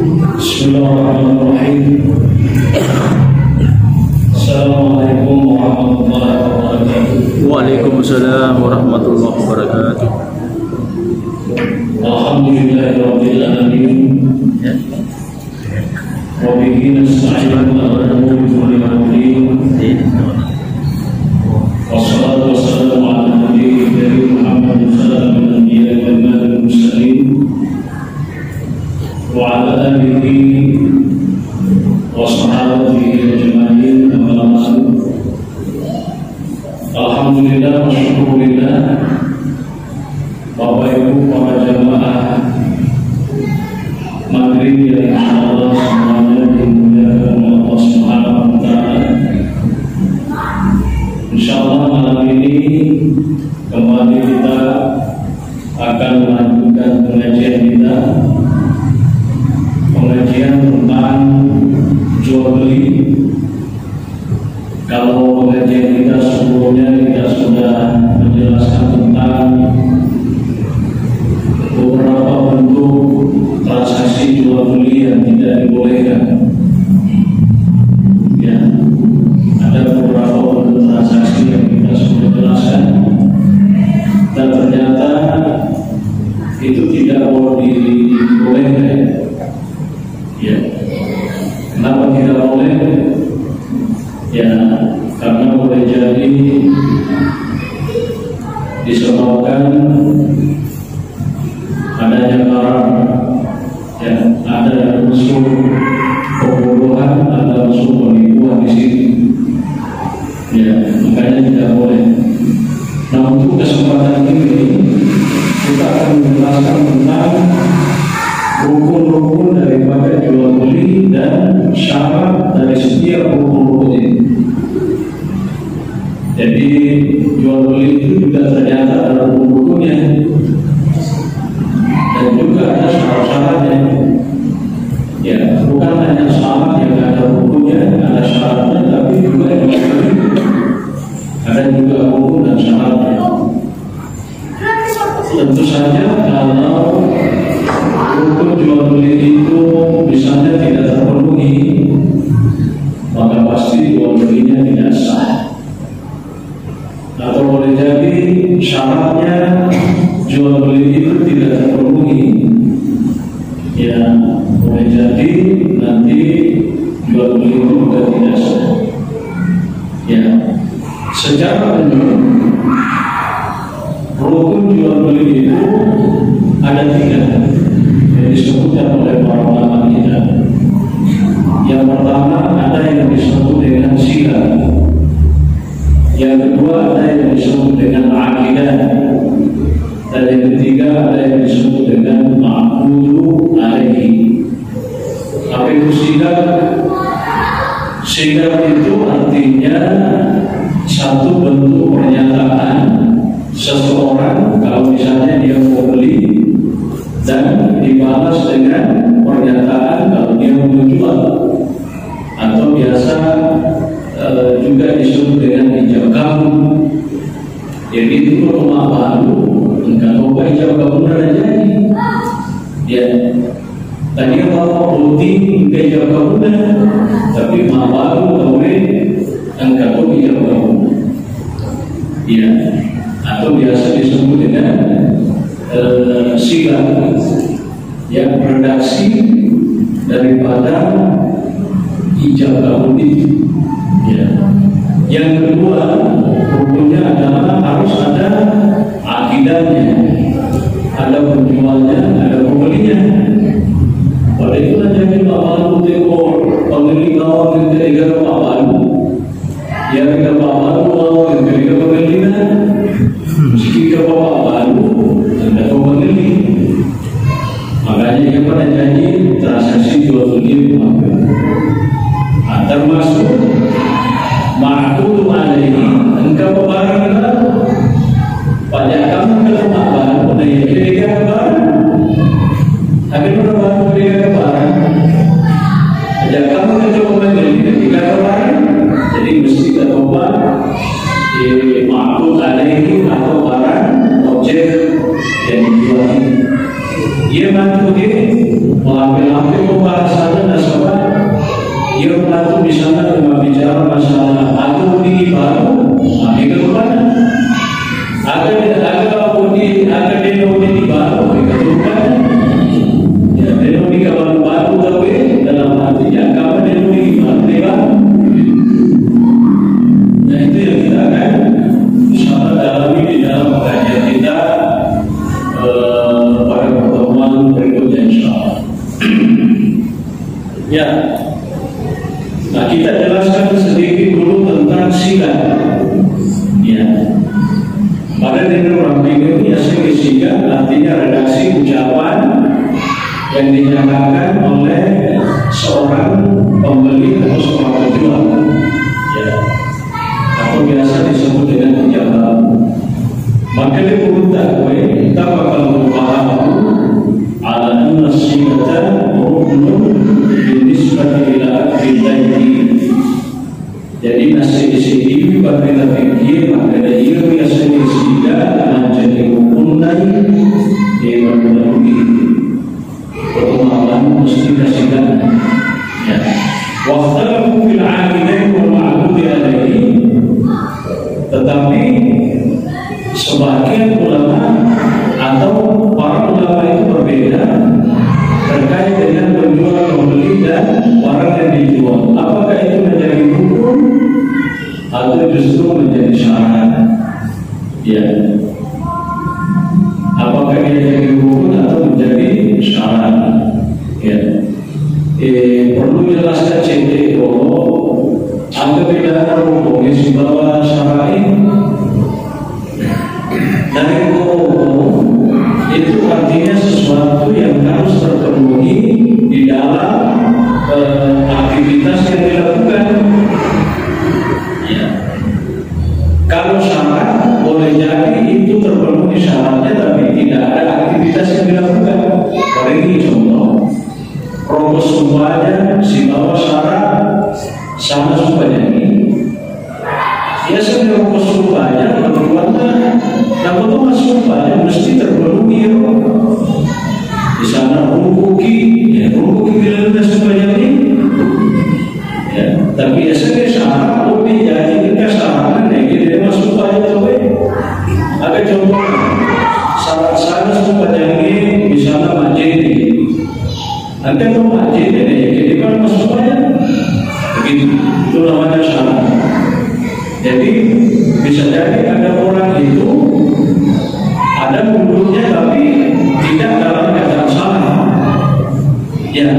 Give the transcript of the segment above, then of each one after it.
Bismillahirrahmanirrahim. Assalamualaikum warahmatullahi wabarakatuh. Waalaikumsalam warahmatullahi wabarakatuh. Alhamdulillahirabbil alamin. Wa bihi nasta'inu ala umuri dunya. Wassalatu wassalamu ala nabiyyi karim Muhammadin sallallahu alaihi wa sallam wa ala alihi wa sahabatihi ajma'in. Alhamdulillah wa syukurillah. Bapak Ibu para jamaah maghrib yang insyaallah semuanya dimuliakan Allah Subhanahu wa taala. Insyaallah malam ini kembali kita akan melanjutkan pengajian kita, pengajian tentang jual beli. Kalau pengajian kita sebelumnya kita sudah menjelaskan tentang beberapa bentuk transaksi jual beli yang tidak dibolehkan. Ya, ada beberapa bentuk transaksi yang kita sudah jelaskan, dan ternyata itu tidak boleh dibolehkan. Ya, kenapa tidak boleh? Ya, karena boleh jadi disebabkan adanya barang, ya, ada unsur pembodohan, ada unsur penipuan di sini. Ya, makanya tidak boleh. Nah, untuk kesempatan ini kita akan menjelaskan tentang rukun-rukun daripada jual beli dan syarat dari setiap rukun-rukun ini. Jadi jual beli itu juga ternyata ada rukun-rukunnya dan juga ada syarat-syaratnya. Ya, bukan hanya syarat yang ada rukunnya, ada syaratnya, tapi juga ada juga rukun dan syaratnya. Tentu saja kalau rukun jual beli itu misalnya tidak terpenuhi, maka pasti jual belinya tidak sah. Atau boleh jadi syaratnya jual beli itu tidak terpenuhi, ya, boleh jadi nanti jual beli itu juga tidak sah. Ya, secara umum rukun jual beli itu ada 3 yang disebutkan oleh para ulama kita. Yang pertama ada yang disebut dengan sila, yang kedua ada yang disebut dengan akidah, dan yang ketiga ada yang disebut dengan ma'qudu alaihi. Apa itu sila? Sila itu artinya satu bentuk pernyataan seseorang kalau misalnya dia mau beli dan dibalas dengan pernyataan kalau dia mau jual, atau biasa juga disebut dengan ijab kabul. Jadi itu rumah baru, enggak coba ijab kabul ada jadi. Ya, tadi mau rutin ke ijab kabul, tapi rumah baru kawin enggak coba ijab kabul. Ya, atau biasa disebut dengan sila, yang redaksi daripada ijab kabul itu. Ya. Yang kedua, rukunnya adalah harus ada akidahnya, ada penjualnya, ada pembelinya. Pada itulah jadi bapak tengok pembeli mau yang ketiga bapak, yang ketiga bapak mau yang ketiga pembelinya. Meski ke bapak baru ada pembeli, makanya yang pada janji transaksi jual beli termasuk ma'qudu alaihi. Engkau barang baru, pajak kamu ke rumah baru, dan yang ketiga barang Untuk alasannya nasabah yang pelaku misalnya cuma bicara masalah aku di baru, ini keluarnya. Agak di baru, ini keluarnya. Ya, denomi kalau baru tapi dalam artinya kapan denomi baru. Nah itu yang kita akan insyaallah dalami di dalam kajian kita pada pertemuan berikutnya insyaallah. Ya, nah kita jelaskan sedikit dulu tentang sigat. Ya, pada negeri orang ini asli sigat artinya redaksi ucapan yang dinyatakan oleh seorang pembeli atau seorang penjual. Ya, atau biasa disebut dengan ucapan. Maka diperintah kita bakal berpaham ala anna sigata ruknun binisbati ila bidaiti. Jadi nasi isi pada kita pikir maka dia biasanya siga menjadi rukun di memenuhi pertemuan mesti kasihan. Ya. Waktu fil aqidati wal ma'budi alaihi. Tetapi sebagian ulama atau para ulama itu berbeda terkait dengan penjual pembeli dan barang yang dijual. Apakah itu menjadi hukum atau justru menjadi syarat? Ya. Apakah dia jadi hukum atau menjadi syarat? Ya. Perlu jelaskan CT ada beda hukum di bawah syar'i. Dari hukum itu artinya sesuatu yang harus terpenuhi di dalam aktivitas yang dilakukan. Ya. Kalau syarat boleh jadi itu terpenuhi syaratnya tapi tidak ada aktivitas yang dilakukan. Ini contoh, rokok sumpahnya si bawah syarat sama sumpahnya ini. Ya sebenarnya rokok sumpahnya berbuatnya. Namun itu sumpahnya mesti terpenuhi. Di sana rukuki bila sumpahnya ini. Ya, tapi biasanya syarat lebih jadi kita syaratkan dia masuk sumpahnya tapi ada contoh syarat sana sumpahnya ini misalnya majid ini. Nanti kalau majid ini jadi kan masuk sumpahnya begitu. Itu namanya syarat. Jadi bisa jadi ada orang itu ada mulutnya tapi tidak dalam keadaan salah. Ya,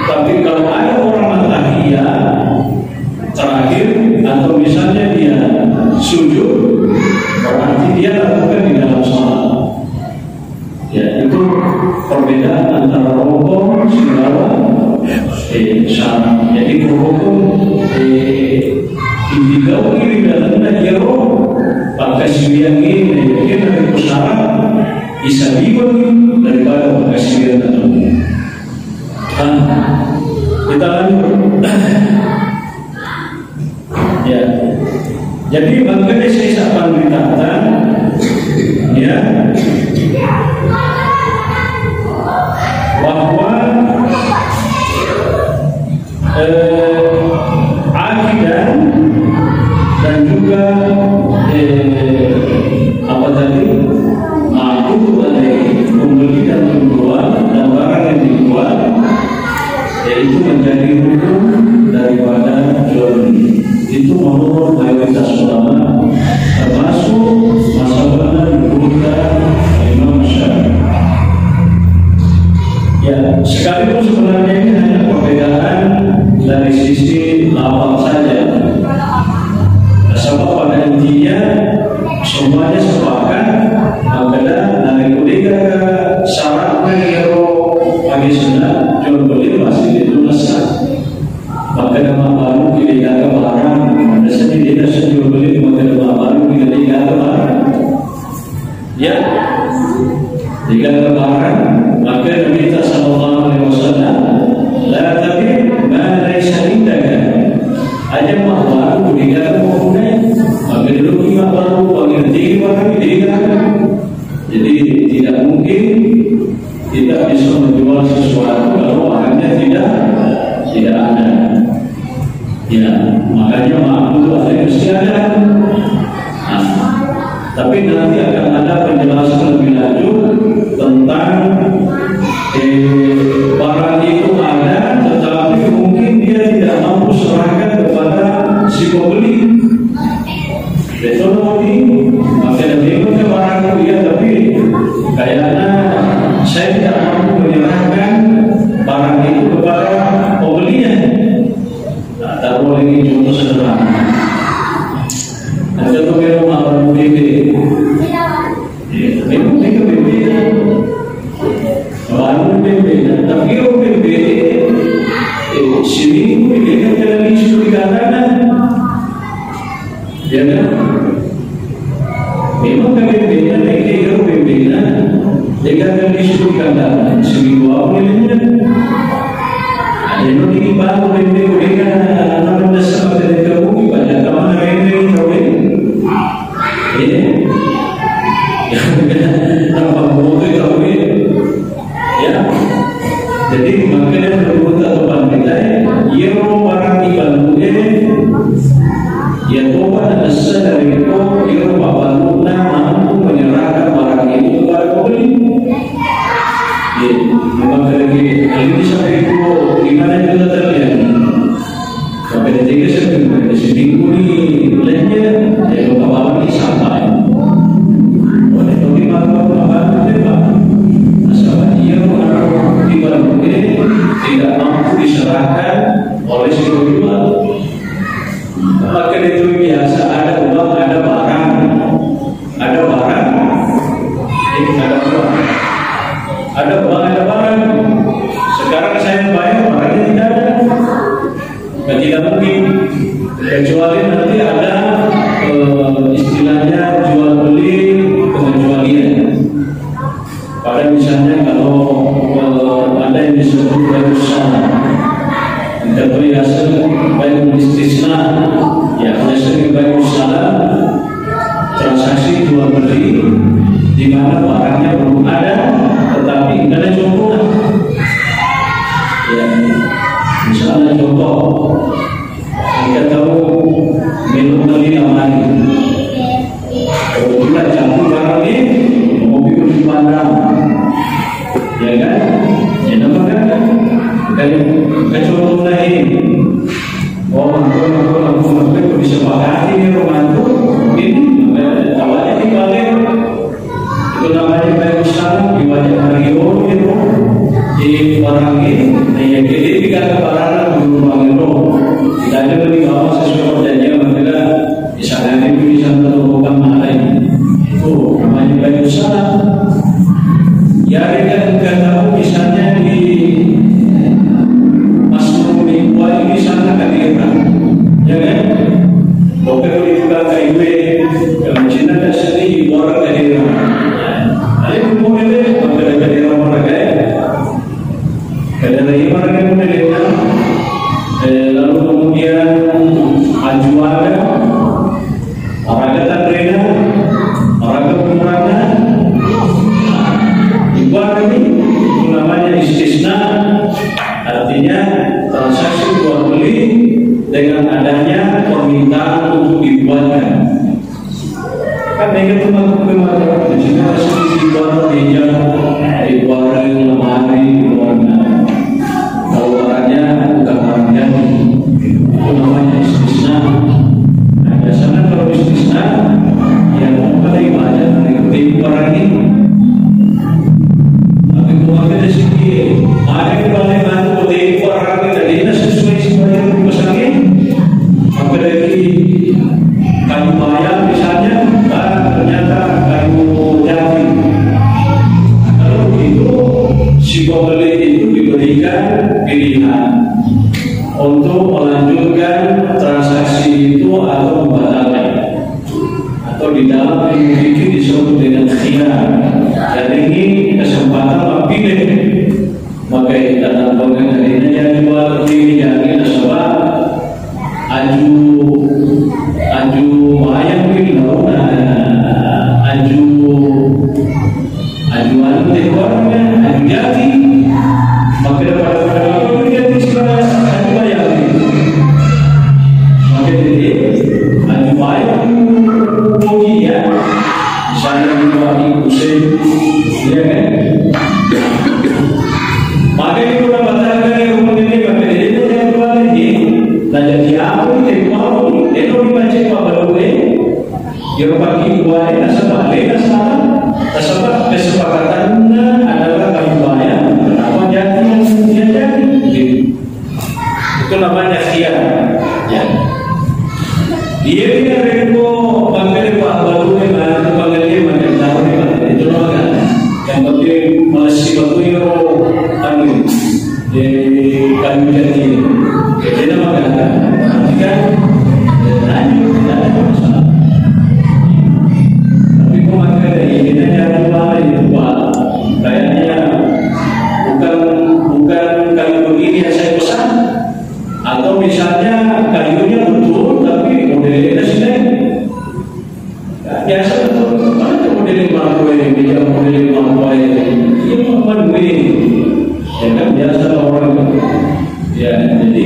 tapi kalau ada orang mentahiyah terakhir atau misalnya dia sujud berarti dia lakukan di dalam salat. Ya, itu perbedaan antara rokok dengan syarat. Jadi rokok Indigo ini dalamnya hero pakai sembilan ini mungkin dari pesawat bisa dibuat daripada pakai sembilan atau kita lanjut. Ya, jadi makanya saya akan beritakan ya bahwa akidah dan juga apa tadi aku dari pembeli dan penjual dan barang yang dijual yaitu menjadi hukum daripada jual beli. Itu menurut mayoritas ulama termasuk masalahnya dibutuhkan Imam Syafi'i. Ya, sekalipun sebenarnya ini hanya perbedaan dari sisi lafaz saja. Sebab pada intinya semuanya sepakat apabila dari kuliah syaratnya kalau bagi sunnah jual beli masih itu sah. Maka nama baru kuliah barang biasanya tidak sejual Jadi ini baru ini kuliah nama dasar dari kamu banyak teman ini tahu ini. Ya, apa mau itu tahu ini? Ya. Jadi makanya berbuat depan kita, ia orang ibaratnya, ya Tuhan asal dari itu, ia bapak mampu menyerahkan barang itu kepada pembeli. Ya, memang dari ini sampai itu gimana kita terlihat? Sampai detik sampai seminggu ini lainnya, ya bapak ini sampai. Oleh itu gimana bapak itu asal ia orang ibaratnya tidak mampu diserahkan oleh si penjual. Maka itu biasa ada uang, ada barang, ada barang. Sekarang saya bayar barangnya tidak ada. Tidak mungkin kecuali nanti ada istilahnya jual beli pengecualian. Pada misalnya kalau ada yang disebut berusaha, kita biasa baik istisna, ya biasanya baik usaha transaksi jual beli di mana barangnya belum ada, tetapi ada contohnya. Ya, misalnya contoh, kita tahu minum beli namanya, kebetulan jatuh barang ini mobil dipandang, ya kan? Ya namanya dari kecontohan ini. Oh, aku bisa pakai ini rumahku, mungkin awalnya dibalik. Itu namanya baik usaha, dibanyak radio itu di barang ini, yang jadi tiga barang berubah itu. Tidak ada lebih awal sesuai perjanjian mereka. Misalnya itu bisa terlakukan mana ini. Itu namanya baik usaha. Ya kita tahu misalnya di masuk di buah ini sana kadiran, ya kan? Dokter itu juga KIP, kalau Cina ada seni orang kadiran. Ada semua ini ada kadiran orang kaya, kadiran ini orang yang kadiran. Lalu kemudian ajuan, orang kata rena, orang kekurangan. Ibarat ini namanya istisna, artinya transaksi jual beli dengan adanya permintaan untuk dibuatkan. Kan mereka cuma kemarin di sini masih dibuat meja, dibuat lemari, dibuat kalau barangnya bukan barangnya itu namanya istisna. Nah biasanya kalau istisna yang paling banyak dari barang ini. Ada sini, ada yang paling bantu dari orang yang tadi sesuai sesuai yang dipesankan. Maka dari kayu bayam misalnya, ternyata kayu jati. Kalau begitu, si pembeli itu diberikan pilihan untuk melanjutkan transaksi itu atau membatalkan. Atau di dalam ilmu disebut dengan khiyar. Jadi ini kesempatan pilih. Maka dalam pengenaan ini yang jual beli yang ini sebab aju ayam kilo, aju tekornya, aju jati. Maka pada jadi sekarang aju ayam. Maka jadi aju ayam mungkin ya. Misalnya dijual kucing, ya kan? Maka itu batalkan yang kemudian maka itu yang jual lagi. Dan jadi apa itu mau? Itu dibaca apa dulu? Yang bagi buaya sebalik sebab kesepakatannya adalah kayu buaya. Kenapa jadi yang dia jadi? Itu namanya khiyar. Ya. Dia punya reko panggil Pak Baru dengan panggilnya macam tahu itu namanya yang penting masih batu hero panggil di kayu jati jadi namanya kan lanjut tidak ada masalah tapi kok maka ini jadi apa itu Pak kayaknya bukan kayu begini yang saya pesan Atau misalnya kayunya betul tapi modelnya sini biasa betul. Mana modelnya maluai, dia modelnya maluai, ini maluai. Ya kan biasa orang. Ya, jadi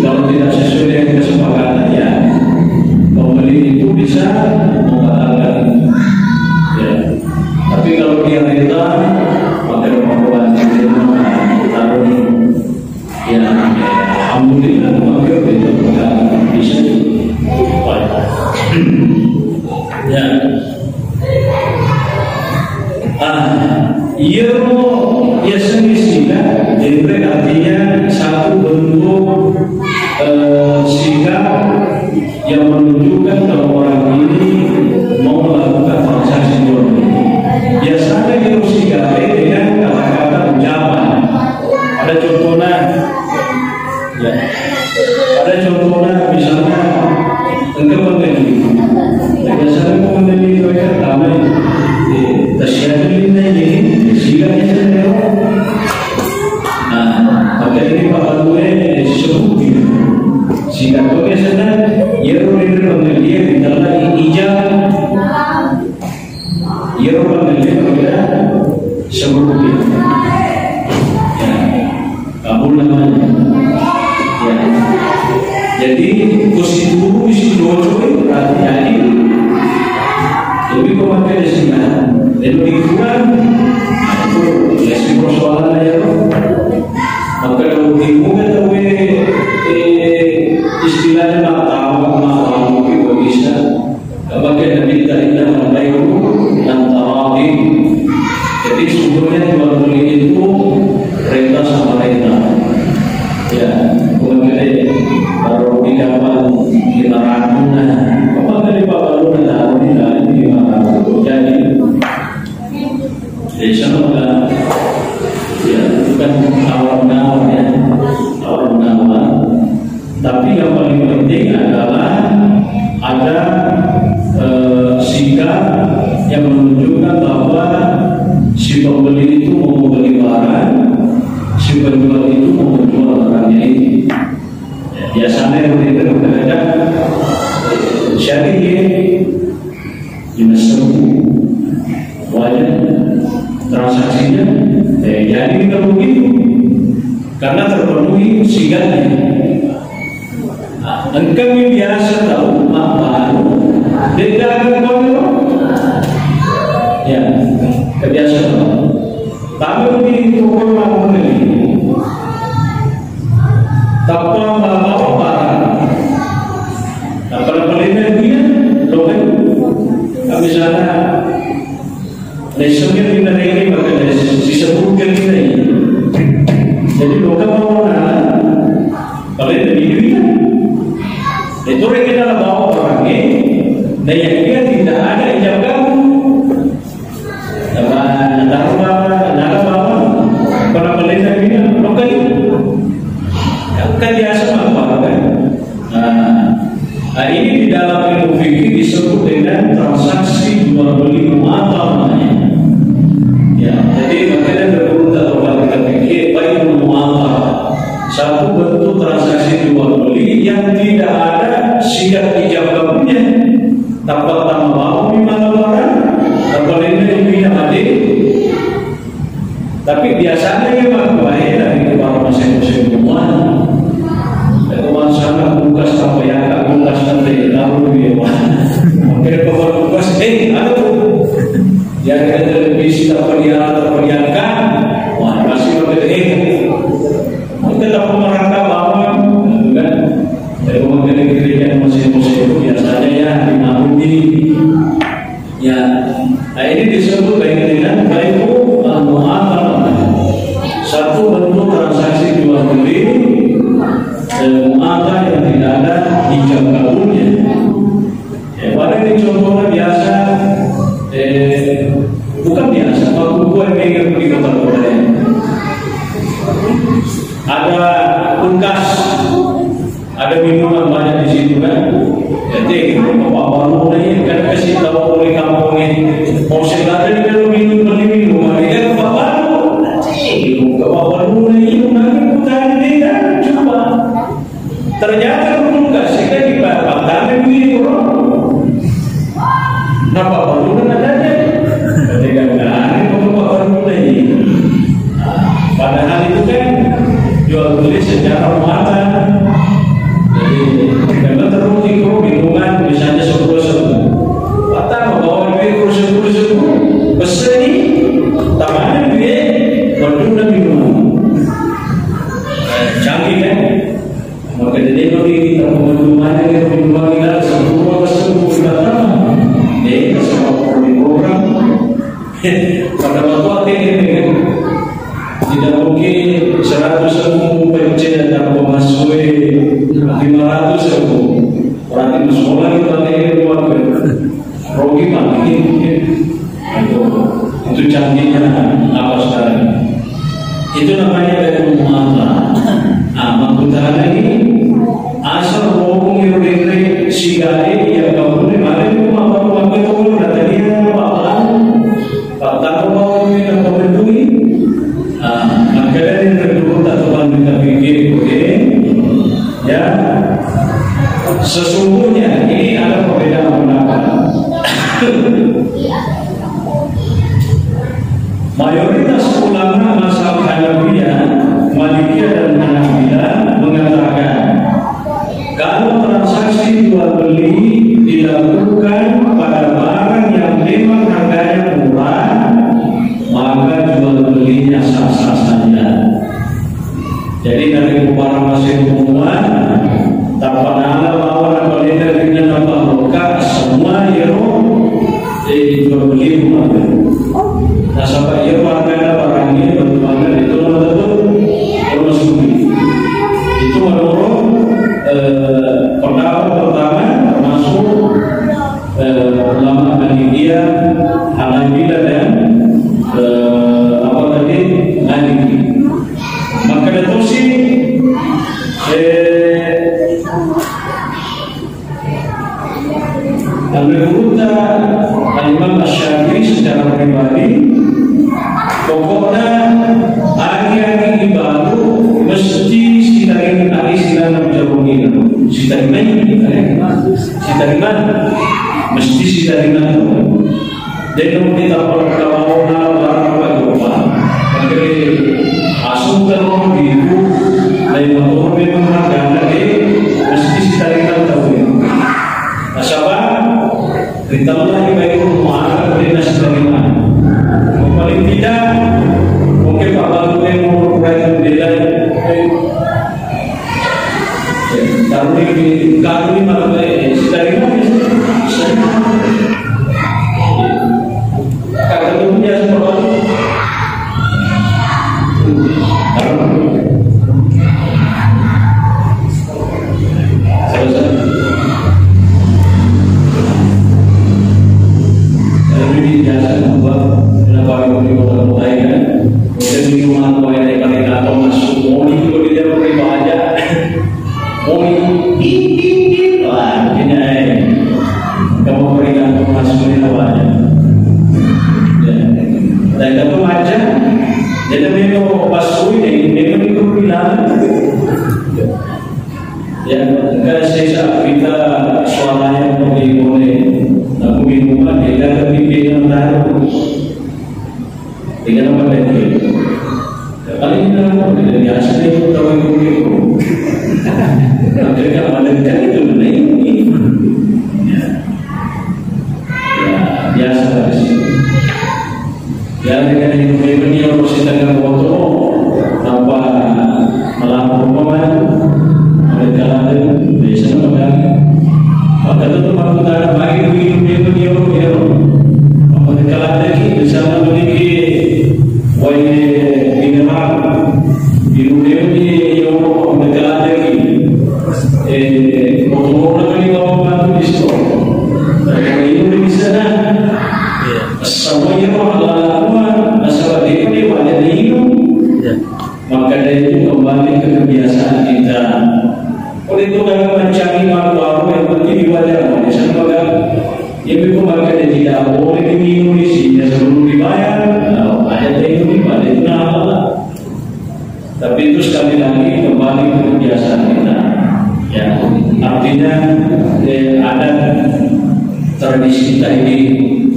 kalau tidak sesuai dengan kesepakatannya, pembeli itu bisa membatalkan. Ya, tapi kalau dia rela, maka kemampuan dia taruh. Ya, alhamdulillah maka itu bisa. Ya. Ia semestinya jadi artinya satu bentuk sikap yang menunjukkan kalau orang ini mau melakukan transaksi jual beli. Biasanya kita sikapi dengan kata-kata ucapan. Ada contohnya, ya. Ada contohnya misalnya engkau membeli. Biasanya membeli mereka ramai. Tersiapkan ini sikapnya sendiri. Maka ini Pak Gue sebut sikap gue sebenarnya ia orang pembeli adalah ijab ia orang pembeli adalah sebut ya kabul namanya ya jadi posisi tubuh isi dua berarti jadi lebih kemakai di sini lebih kurang itu lesbi persoalan ya maka kalau timu kita istilahnya tak tahu kita bisa bagian dari kita membayar dan tarawih. Jadi sebetulnya jual beli itu perintah sama perintah. Ya, kemudian baru di dalam kita ragukan. Apa tadi Pak Baru tahu ini gimana? Jadi sama ya bukan awal-awal ya awal-awal. Tapi yang paling penting adalah ada sikap yang menunjukkan bahwa si pembeli itu mau membeli barang, si penjual itu mau menjual barangnya ini. Ya, biasanya mereka berbeda. Syariah dimasukkan wajah transaksinya, jadi tidak begitu karena terpenuhi syaratnya. Engkau biasa tahu apa tidak kau ya kebiasaan tapi di toko maupun ini tanpa membawa barang tanpa pelindung dia loket misalnya lesungnya tidak ini maka disebutkan kita ini jadi loket mau pelindung dia itu kita adalah bawa orang ini dan yang dia tidak ada ijab kamu nama bawa para pelindung ini loket kan biasa apa kan ini di dalam ilmu fikih disebut dengan transaksi jual beli muamalah namanya ya jadi makanya berurut atau kata fikih baik muamalah satu bentuk transaksi jual beli yang tidak ada sikap ijab kabulnya tanpa tambah mau gimana orang tanpa ini tidak ada tapi biasanya memang baik dari kepala masing-masing semua kepala sana bukas apa yang tak bukas nanti tahu dia mungkin kepala bukas ada tuh yang ada televisi tak perdialkan wah masih pakai tetap merangkap bawah kan dari pemilik gereja masing-masing itu biasanya ya dimaklumi ya ini disebut baik dengan baik muamalah satu bentuk transaksi jual beli muamalah yang tidak ada ijab kabulnya ya pada ini contohnya biasa bukan biasa waktu gue mikir pergi ke tempat ada kulkas, ada minuman banyak di situ kan. Jadi bapak baru ini kan kasih tahu oleh kampung ini, mau silakan kalau minum beli minum, dia bapak baru, bapak baru ini nanti kita tidak coba. Ternyata belum kasihkan di pandangan ini bro. Napa baru kan adanya? Ketika ini baru ini. Padahal itu kan jual beli secara mata. Jadi memang terbukti kok lingkungan misalnya 10 patah membawa duit kursus besar ini tangannya duit berdua minuman canggih kan. Maka jadi bagi minuman kita semua tersebut kita ini semua program pada waktu ini tidak mungkin 100.000 PC dan pemasui 500.000 berarti sekolah itu nanti buat rogi mati itu canggihnya apa sekarang itu namanya dari muamalah. Maksudnya ini asal ngomong yang sigari yang kamu kemarin itu apa itu datanya pak tahu mau yang kamu duit. Maka dari kedua tak teman kita pikir ya sesungguhnya ini ada perbedaan pendapat. Mayoritas ulama mazhab Hanafiyah, Malikiyah dan Hanafilah mengatakan kalau transaksi jual beli dilakukan pada barang yang memang harganya murah, maka jual belinya sah-sah saja. Jadi dari barang masih umuman tanpa nama lawan atau dari nama lokal semua jual beli rumah. Nah sampai harga barang ini berkembang itu termasuk itu menurut pendapat pertama termasuk ulama Malikiyah, Hanafilah dan apa tadi Maliki. Maka itu sih menurut Imam Asy-Syafi'i secara pribadi pokoknya hari-hari baru mesti sitarin alisan jauhin sitarin mesti sitarin dan kita perlu apa jadi asal terus itu dari motor memang harga mesti sitarin jauhin nasabah ditambah lagi baik rumah dari nasabah paling tidak mungkin Pak Balu yang mau berkaitan dengan kalau ini malah dari mana kata punya seperti Tapi itu sekali lagi kembali ke kebiasaan kita. artinya ada tradisi kita ini,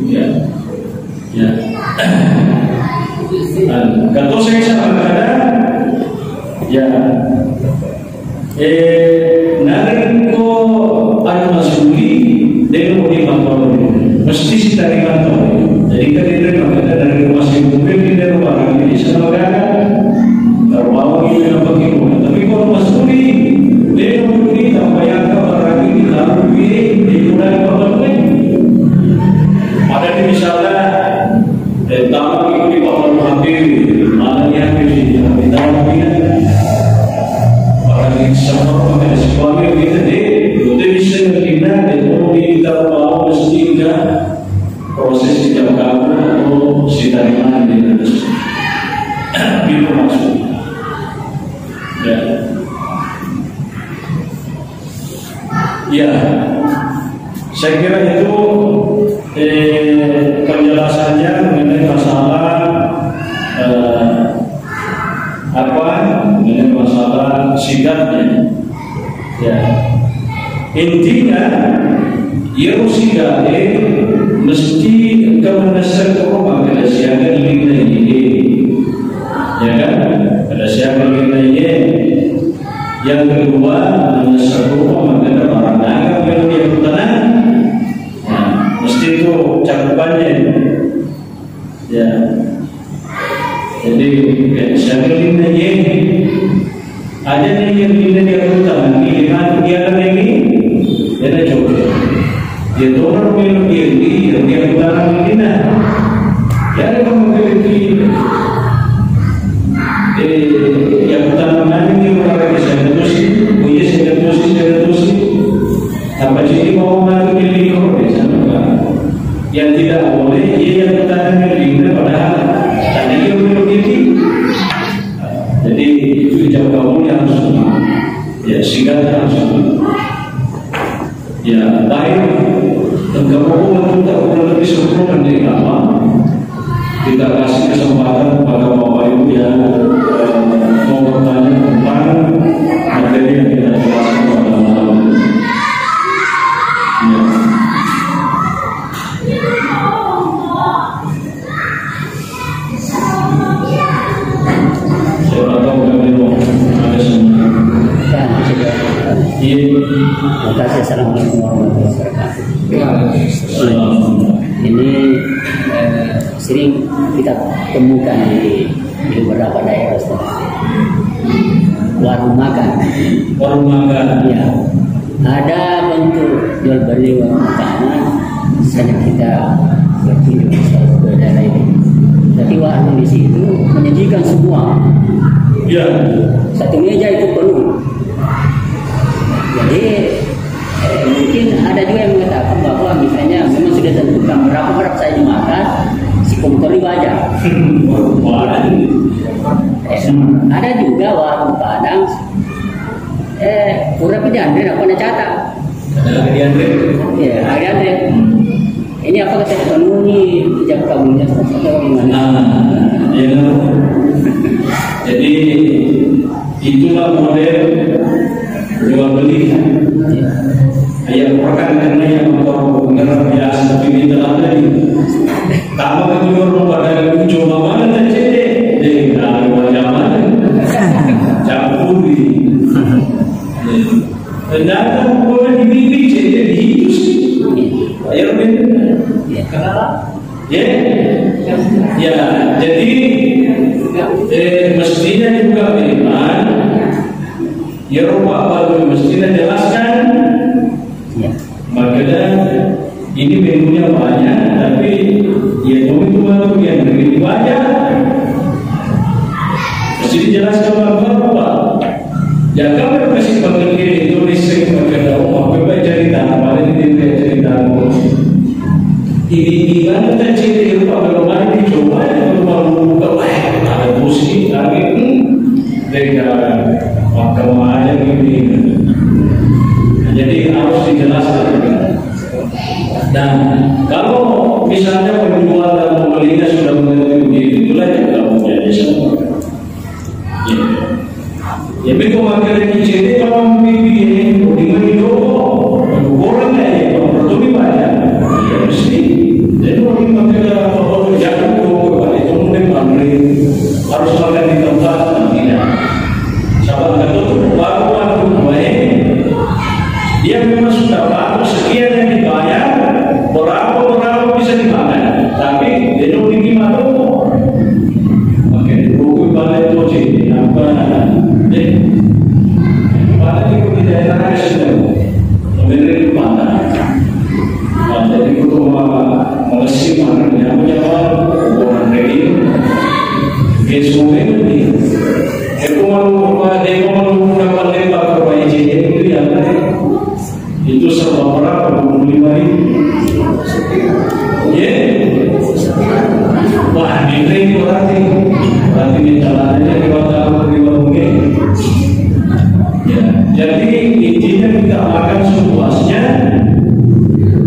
ya. Kalau saya ada, ya, narin ko ano masuli, deno di kantor, mesti si dari kantor. Jadi kita maganda dari rumah si bupil hindi rumah ini sa maganda. Kalau ini apa gitu, tapi kalau masuli, deno di tambayan ka barang ini lalu di mulai berbagai. Ada di misalnya tamu itu di bawah hampir mana yang di dalam ini orang yang sama pakai suami kita deh itu bisa kita di dalam mesti kita proses tidak kamu atau sidaran di atas itu maksud ya saya kira itu penjelasannya mengenai masalah mengenai masalah sidatnya. Ya, intinya yang sidate mesti kemenasar rumah kada siaga lingna ini, ya kan? Kada siaga lingna ini. Yang kedua menasar rumah kada barang dagang yang dia tanah. Mesti itu cakupannya, ya. Jadi syariatnya ini ada yang kita dia utama ini kan dia kan ini ada coba dia donor melu dia utama ini nah ya kalau memiliki yang utama ini orang yang saya terus apa jadi mau masuk di lingkup desa yang tidak boleh ia yang utama ini padahal tadi dia belum ini. Jadi itu jauh kamu yang harus ya singkat harus ya baik dan kamu tak perlu lebih sempurna dari lama kita kasih kesempatan kepada bapak ibu yang mau bertanya tentang materi yang kita jelaskan pada malam ini. Terima kasih. Assalamualaikum warahmatullahi wabarakatuh. Ini sering kita temukan di beberapa daerah, warung makan. Ya, ada bentuk jual beli warung makanan. Misalnya kita berkunjung ke daerah ini, tapi warung di situ menyajikan semua. Ya. Satu meja itu penuh. Jadi mungkin ada juga yang mengatakan bahwa misalnya memang sudah tentukan berapa saya makan, si komputer wajar. Ada juga warung Padang, kurang diantre, apa nak catat? Ya, diantre. Ini apa kata penuh ni jam kamunya atau bagaimana? Jadi itulah model jual beli. Ayat Quran karena yang motor pengeran biasa tapi di dalam lagi. Kamu kan juga pada coba mana dan jadi dari zaman campuri. Ternyata boleh dibeli jadi hidup sih. Ayat benar. Kenapa? Ya, jadi mestinya juga beriman. Ya rumah baru mestinya jelaskan. Makanya ini menunya banyak, tapi ya itu baru yang begitu banyak. Mesti dijelaskan apa? Ya kalau kasih pengertian tulis sebagai rumah, bebas cerita, paling tidak cerita. Ini kan kita cerita rumah bagaimana dicoba, rumah buka, ada musik, lagi dengan mahkamah aja gini. Jadi harus dijelaskan. Dan kalau misalnya penjual dan pembelinya sudah mengerti begitu, itulah yang kamu jadi semua. Ya, tapi kalau makan di sini kalau pipi ini, dengan itu, Jadi intinya kita makan sepuasnya,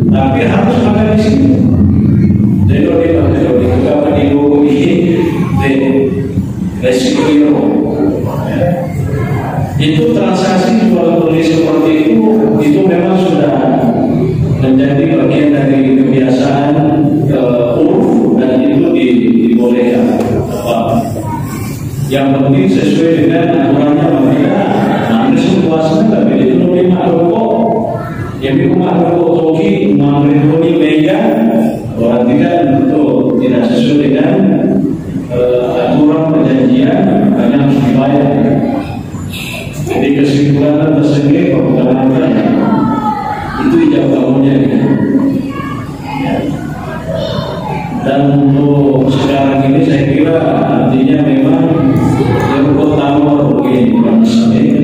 tapi harus makan di sini. Jadi kalau di kota di resiko itu transaksi jual beli seperti itu memang sudah menjadi bagian dari kebiasaan uruf dan itu dibolehkan. Yang penting sesuai dengan aturannya apabila mana sepuasnya tapi itu lebih makro yang itu makro toki makro ini mega orang tidak sesuai dengan aturan perjanjian hanya harus dibayar. Jadi kesimpulan tersebut pertama itu ijab kabulnya. Dan untuk sekarang ini saya kira artinya memang yang pertama begini misalnya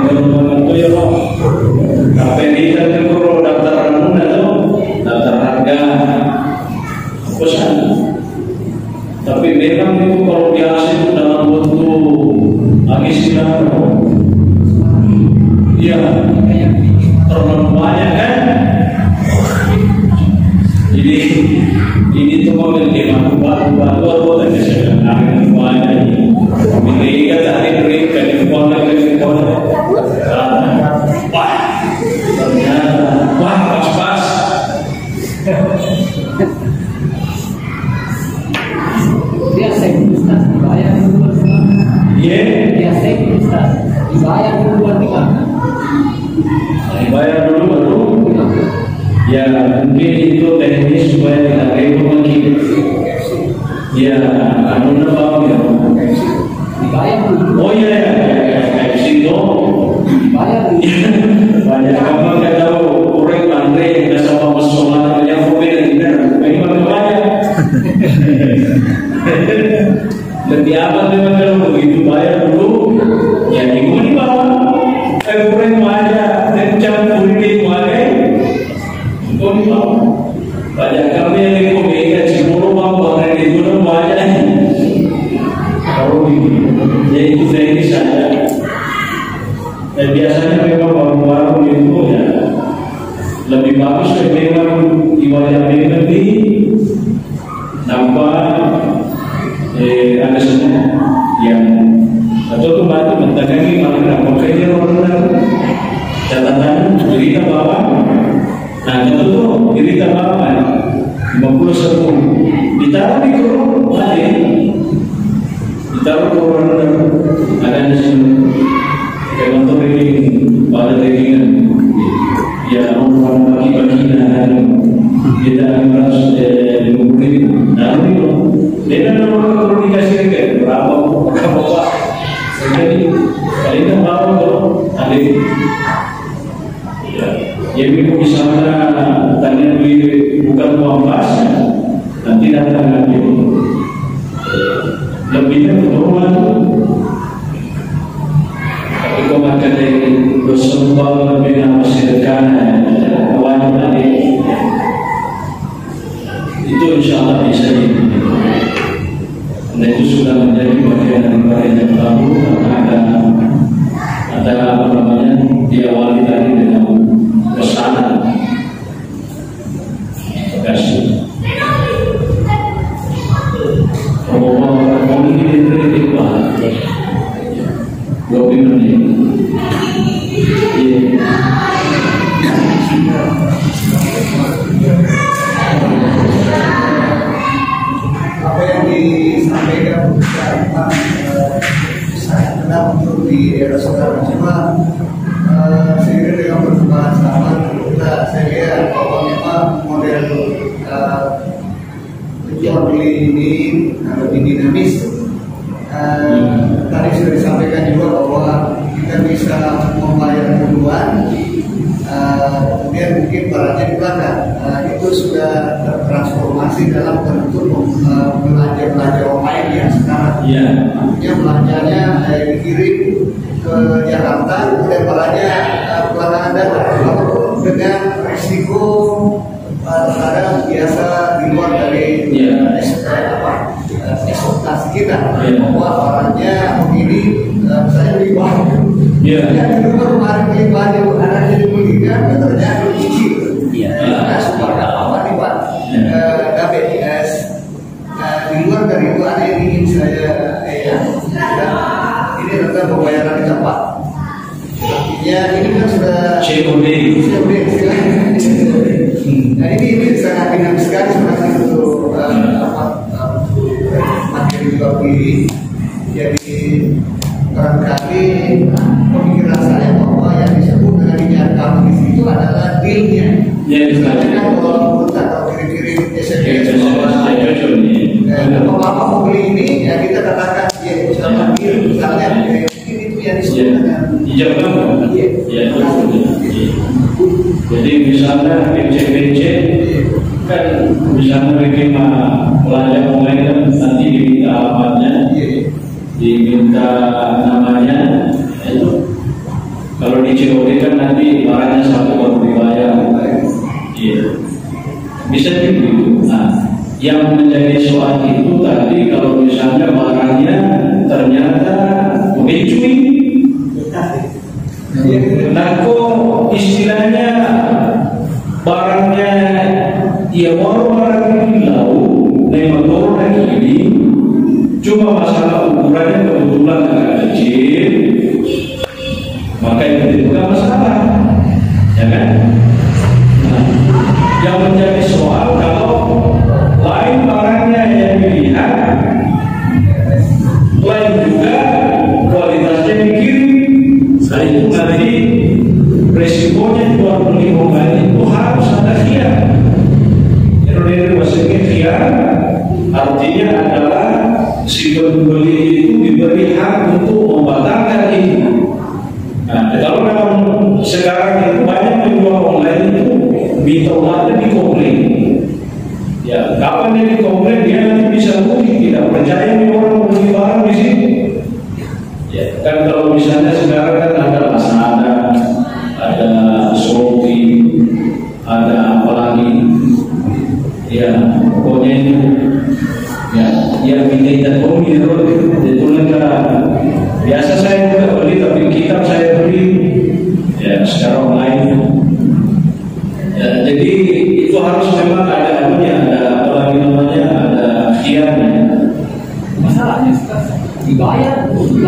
teman-teman itu ya Pak KPI dan perlu daftar ranuna tuh daftar harga pesan. Tapi memang itu kalau dihasil dalam bentuk istilah ya terlalu banyak kan. Jadi ini tuh mau jadi baru dan saya akan banyak ini. Mereka tadi mereka di kolam wah ternyata pas. Biasa Ustaz dibayar dulu. Iya. Biasa Ustaz dibayar dulu baru. Dibayar dulu baru. Ya mungkin itu teknis supaya tidak ribut lagi. Ya anu apa ya? Dibayar dulu. Oh iya kayak situ. Dibayar dulu. Banyak kamu nggak tahu orang pandai yang sama masalah yang berbeda tidak. Memang banyak. Lebih aman memang kalau begitu bayar dulu. Ya gimana di bawah? Orang aja dan campur di mana? Banyak kami yang dikomunikasi sepuluh bang orang itu dan banyak. Kalau ya itu teknis saja. Dan biasanya memang baru-baru itu ya lebih bagus memang ibadah memang di nampak ada semua yang atau tu batu mentangkan ini mana pakai orang catatan cerita bawah. Nah itu cerita bawah 51 ditaruh di kurung lagi ditaruh kurung ada di sini kayak untuk ini pada readingan ya orang bagi-bagi kita harus dimungkin taruh itu dengan nomor komunikasi ke berapa jadi paling tahu tuh ada ya ibu misalnya tanya bukan uang pas nanti datang lagi lebihnya berdoa tapi kau makan dari bersumpah lebih nama sedekah wajib tadi itu insya Allah bisa dan itu sudah menjadi bagian dari yang tahu ada apa namanya diawali tadi dengan pesanan. Terima kasih. Mau ini dari apa? 20 menit. Apa yang disampaikan saya kenal untuk di era sekarang cuma seiring dengan perkembangan zaman saya lihat bahwa memang model jual beli ini lebih dinamis. Tadi sudah disampaikan juga bahwa kita bisa membayar duluan, kemudian mungkin barangnya di belakang. Itu sudah tertransformasi dalam bentuk belanja online yang sekarang. Artinya belanjanya dikirim ke Jakarta, kemudian barangnya belakangan datang dengan risiko terhadap biasa di luar dari ekspektasi kita bahwa barangnya ini saya lebih baik Iya. Yang kedua kemarin beli baju anaknya dibelikan, ternyata cicil. Iya. Supaya apa nih Pak? KPIS. Di luar dari itu ada yang ingin saya ini tentang pembayaran cepat. Ya ini kan sudah COD. Nah ini sangat dinamis sekali sebenarnya untuk materi jual beli. Jadi barangkali pemikiran saya bahwa yang disebut dengan niat kami di situ adalah dealnya. Ya, misalnya kan kalau kita atau kirim-kirim SMS bahwa bapak mau beli ini, ya kita katakan ya sama deal, misalnya mungkin itu yang disebut dengan ijabah. Ya, jadi misalnya BC kan misalnya menerima pelajar online kan nanti diminta alamatnya, diminta namanya, itu kalau di COD kan nanti barangnya satu baru dibayar. Iya, bisa begitu. Nah, yang menjadi soal itu tadi kalau misalnya barangnya ternyata mencuri, nah kok istilahnya barangnya ya baru barang ini lau, memang turun lagi ini, cuma masalah ukurannya kebetulan agak kecil, maka itu bukan masalah, ya kan? Nah, yang menjadi soal kalau lain barangnya yang dilihat, lain juga kualitasnya dikirim, itu nanti resikonya jual beli online itu harus ada khiyar. Dari maksudnya khiyar artinya adalah si pembeli itu diberi hak untuk membatalkan ini. Nah, kalau memang sekarang itu banyak menjual online itu ditolaknya dikomplain. Ya, kapan dia dikomplain dia nanti bisa rugi, tidak percaya nih orang beli barang di sini. Ya, kan kalau misalnya sekarang kan ada Lazada, ada Shopee, ada apa lagi? Ya, pokoknya itu ya kita komplain itu negara. Biasa saya juga beli, tapi kitab saya beli ya secara online. Ya, jadi itu harus memang ada apa lagi namanya, ada khiyarnya. Masalahnya dibayar. Itu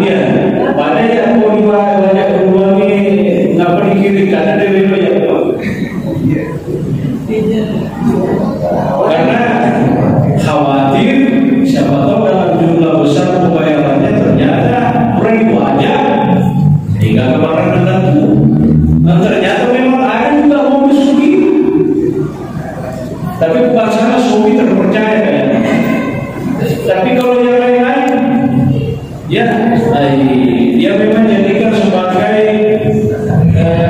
dia. Banyak yang mau dibayar, banyak peluang ini nggak perlu dikirim karena dia belum ya. Karena khawatir siapa tahu dalam jumlah besar pembayarannya ternyata kurang diwajib hingga ke barang tertentu. Dan ternyata memang ada juga mau mesuki, tapi bukan sana suami terpercaya kan. Tapi kalau yang lain-lain, ya, dia memang jadikan sebagai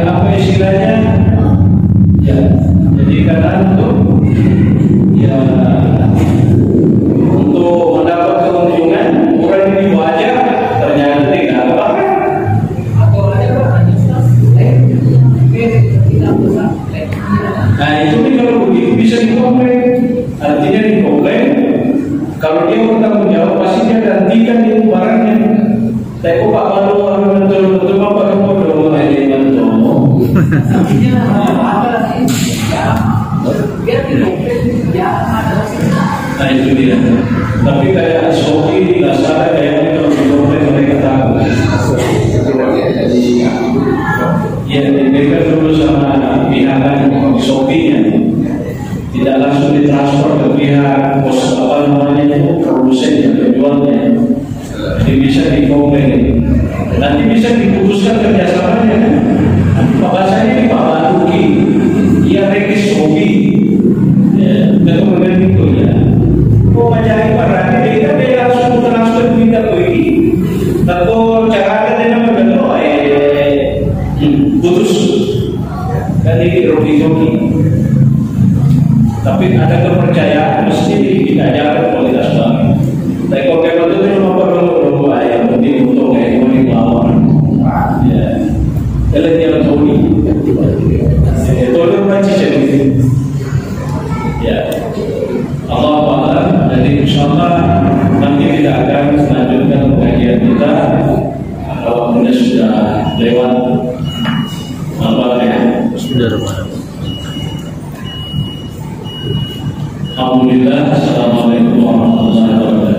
apa istilahnya, ya, jadikan ya untuk mendapat keuntungan kurang diwajib, ternyata tidak apa. Nah itu nih kalau begitu bisa dikomplain. Artinya dikomplain, kalau dia bertanggung jawab pasti dia gantikan itu barangnya. Tapi kok Pak Malu betul-betul Pak Malu dong ini betul. Nah itu dia. Tapi kayak Shopee, Lazada kayaknya kalau dikomplain mereka tahu. Ya, diberikan dulu sama pihak Shopee-nya, tidak langsung ditransfer ke pihak pos apa namanya itu produsen yang penjualnya. Jadi bisa dikomplain, nanti bisa diputuskan kerjasamanya. Bahasanya ini Pak Baduki, dia rekis Shopee, ya, kemudian itu ya. Kok mencari barangnya dia langsung transfer duit ke ini, tapi cara dia namanya putus dari rugi-rugi. Tapi ada kepercayaan mesti diajarkan kualitas barang. Tapi kalau kayak betul itu nomor perlu yang penting untuk kayak ini melawan. Ya, kalau dia tahu itu macam jadi. Ya, Allah Taala. Jadi insyaallah nanti kita akan melanjutkan kajian kita. Kalau Bismillahirrahmanirrahim. Alhamdulillah. Assalamualaikum warahmatullahi wabarakatuh.